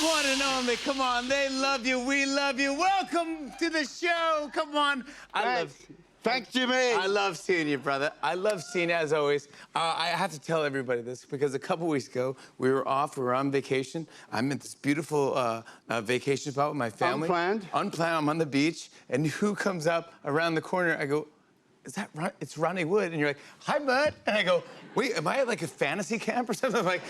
one and only. Come on, they love you. We love you. Welcome to the show. Come on. Thanks, Jimmy. I love seeing you, brother. I love seeing you, as always. I have to tell everybody this because a couple weeks ago, we were on vacation. I'm at this beautiful vacation spot with my family. Unplanned? Unplanned. I'm on the beach. And who comes up around the corner? I go, is that it's Ronnie Wood? And you're like, hi, bud. And I go, wait, am I at like a fantasy camp or something? I'm like,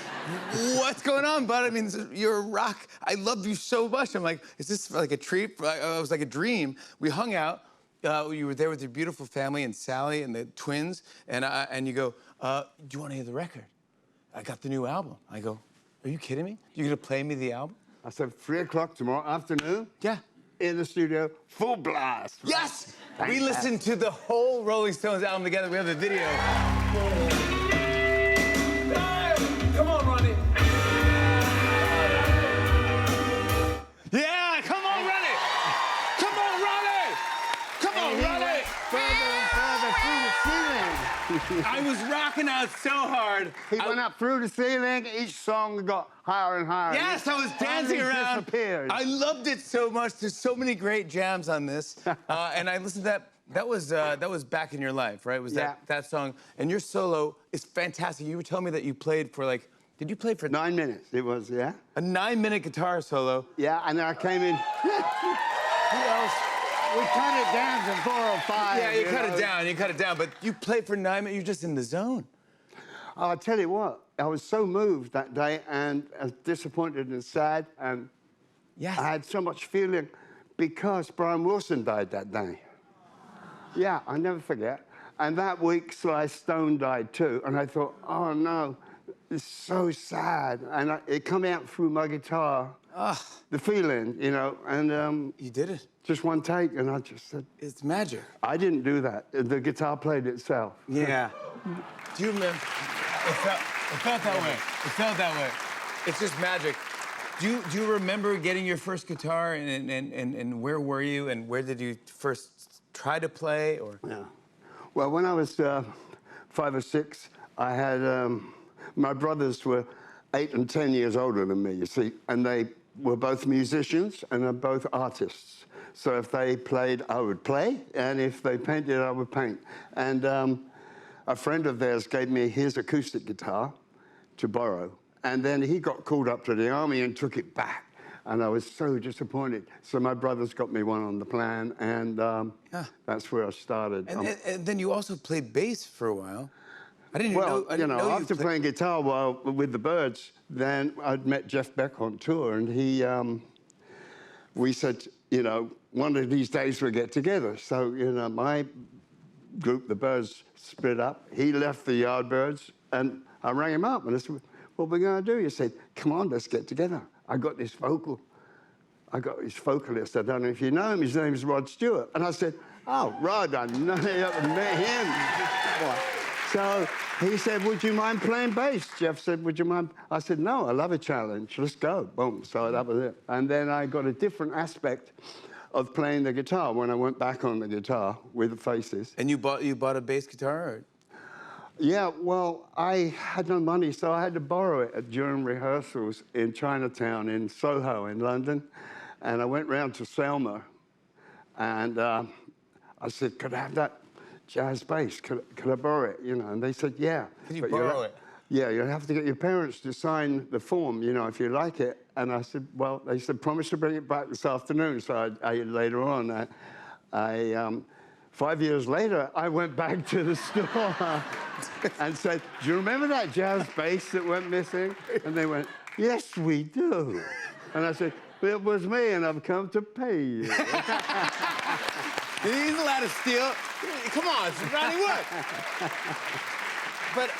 what's going on, bud? I mean, you're a rock. I love you so much. I'm like, is this like a treat? It was like a dream. We hung out. You were there with your beautiful family and Sally and the twins. And you go, do you want to hear the record? I got the new album. I go, are you kidding me? You're going to play me the album? I said 3 o'clock tomorrow afternoon. Yeah. In the studio, full blast. Right? Yes! We listened to the whole Rolling Stones album together. We have the video. Come on, Ronnie. Yeah, come on, Ronnie. Come on, Ronnie. Come on, Ronnie. Further and further through the ceiling. I was rocking out so hard. He went up through the ceiling. Each song got higher and higher. Yes, I was dancing around. Disappeared. I loved it so much. There's so many great jams on this. And I listened to that. That was Back in Your Life, right? Was that song? And your solo is fantastic. You were telling me that you played for like, did you play for 9 minutes? It was, yeah. A 9-minute guitar solo. Yeah, and then I came in. Who else? We cut it down to 4 or 5. Yeah, you cut it down. You cut it down. But you played for 9 minutes. You're just in the zone. I'll tell you what. I was so moved that day and disappointed and sad. And yes. I had so much feeling because Brian Wilson died that day. Yeah, I'll never forget. And that week, Sly Stone died too. And I thought, oh no, it's so sad. And it came out through my guitar, the feeling, you know. And you did it. Just one take, and I just said... It's magic. I didn't do that. The guitar played itself. Yeah. Do you remember? It felt that way. It felt that way. It's just magic. Do you remember getting your first guitar, and where were you, and where did you first try to play, or? Yeah. Well, when I was 5 or 6, I had... my brothers were 8 and 10 years older than me, you see, and they were both musicians, and they're both artists. So if they played, I would play, and if they painted, I would paint. And a friend of theirs gave me his acoustic guitar to borrow, and then he got called up to the army and took it back, and I was so disappointed. So my brothers got me one on the plan, and that's where I started. And then you also played bass for a while. I didn't know. You know, after playing guitar with the Byrds, then I'd met Jeff Beck on tour, and we said, you know, one of these days we'll get together. So, you know, my group, the Byrds, split up. He left the Yardbirds, and I rang him up, and I said, what are we going to do? He said, come on, let's get together. I got this vocalist. I don't know if you know him. His name is Rod Stewart. And I said, oh, Rod, I know you met him. So he said, would you mind playing bass? Jeff said, would you mind? I said, no, I love a challenge. Let's go. Boom. So that was it. And then I got a different aspect of playing the guitar when I went back on the guitar with the Faces. And you bought a bass guitar? Or? Yeah, well, I had no money, so I had to borrow it during rehearsals in Chinatown in Soho in London. And I went round to Selma, and I said, could I have that jazz bass? Could I borrow it? You know, and they said, yeah. Could you borrow it? Yeah, you have to get your parents to sign the form, you know, if you like it. And I said, well, they said, promise to bring it back this afternoon. So later on, 5 years later, I went back to the store and said, do you remember that jazz bass that went missing? And they went, yes, we do. And I said, it was me, and I've come to pay you. He's allowed to steal. Come on, it's Ronnie Wood. But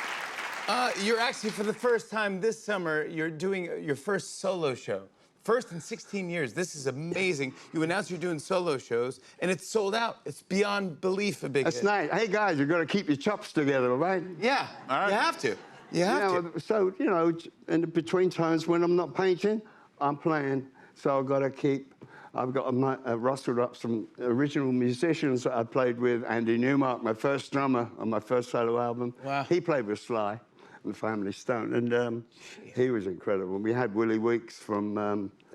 you're actually, for the first time this summer, you're doing your first solo show. First in 16 years. This is amazing. You announced you're doing solo shows, and it's sold out. It's beyond belief a big hit. That's nice. Hey, guys, you've got to keep your chops together, all right? Yeah, all right. You have to. You have to. So, you know, in the between times when I'm not painting, I'm playing. So I've got to keep... I've got rustled up some original musicians that I played with. Andy Newmark, my first drummer on my first solo album. Wow. He played with Sly. and Family Stone, and he was incredible. We had Willie Weeks from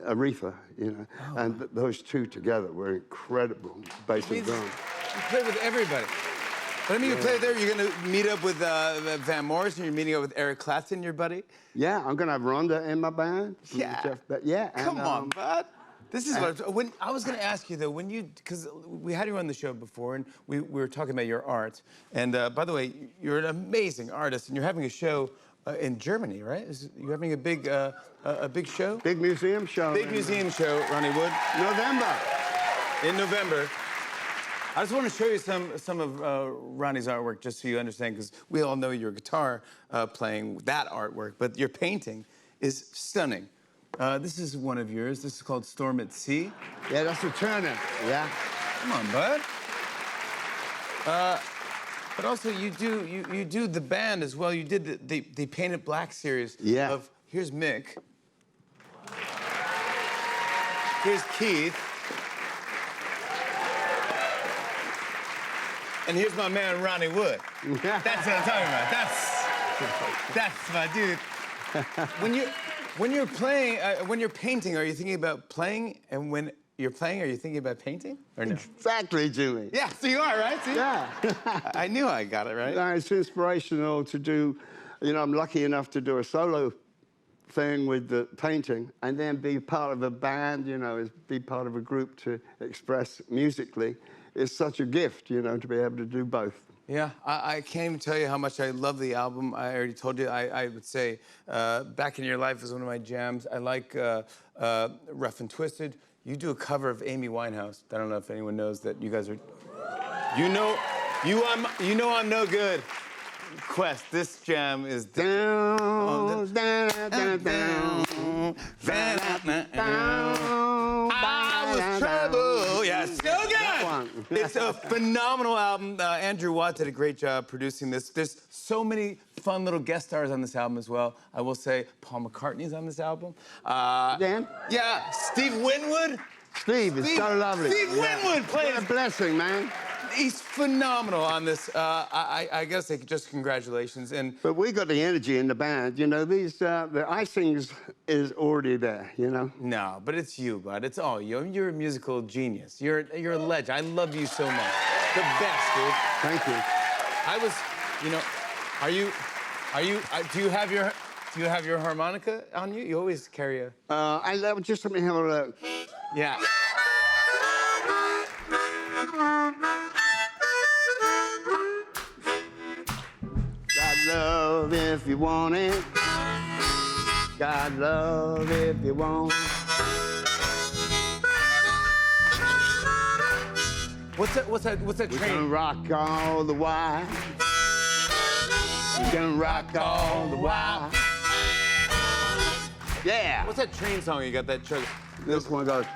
Aretha, you know, and those two together were incredible, bass and drum. You play with everybody. But I mean, you play there, you're going to meet up with Van Morrison, you're meeting up with Eric Clapton, your buddy? Yeah, I'm going to have Rhonda in my band. Yeah. Yeah. Come on, bud. This is when I was going to ask you, though, because we had you on the show before, and we were talking about your art. And by the way, you're an amazing artist, and you're having a show in Germany, right? You're having a big show? Big museum show. Big museum show, Ronnie Wood. November. In November. I just want to show you some of Ronnie's artwork, just so you understand, because we all know your guitar playing, that artwork, but your painting is stunning. This is one of yours. This is called Storm at Sea. Yeah, that's a Turner. Yeah. Come on, bud. But also, you do the band as well. You did the Paint It Black series. Yeah. Here's Mick. Here's Keith. And here's my man, Ronnie Wood. That's what I'm talking about. That's my dude. When you're playing, when you're painting, are you thinking about playing? And when you're playing, are you thinking about painting? Or no? Exactly, Jimmy. Yeah, so you are, right? See? Yeah. I knew I got it right. No, it's inspirational to do, you know, I'm lucky enough to do a solo thing with the painting and then be part of a band, you know, be part of a group to express musically. It's such a gift, you know, to be able to do both. Yeah, I can't even tell you how much I love the album. I already told you. I would say Back in Your Life is one of my jams. I like Rough and Twisted. You do a cover of Amy Winehouse. I don't know if anyone knows that you guys are... You know I'm no good. Quest, this jam is... Down, down, down, down. I was trouble. Yeah, so good. It's a phenomenal album. Andrew Watt did a great job producing this. There's so many fun little guest stars on this album as well. I will say Paul McCartney's on this album. Dan? Yeah, Steve Winwood. Steve is so lovely. Steve Winwood plays. What a blessing, man. He's phenomenal on this. I gotta say, just congratulations. But we got the energy in the band. You know, the icing is already there, you know? No, but it's you, bud. It's all you. You're a musical genius. You're a legend. I love you so much. The best, dude. Thank you. I was, you know, do you have your harmonica on you? You always carry a... I love, just let me have a look. Yeah. Got love if you want it. Got love if you want it. What's that We're train? gonna rock all the while. We're gonna rock all the while. Yeah. What's that train song you got that chug? This one goes.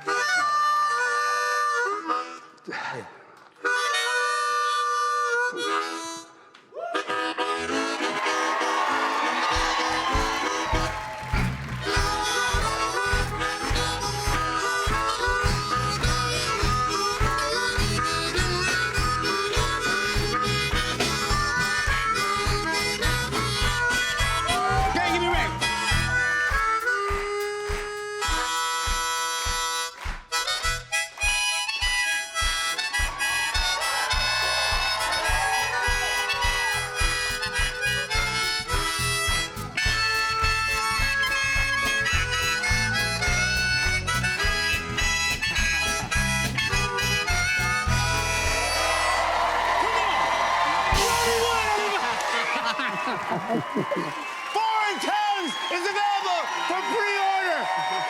Foreign Tongues is available for pre-order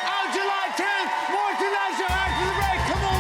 out July 10th. More Tonight Show after the break. Come on.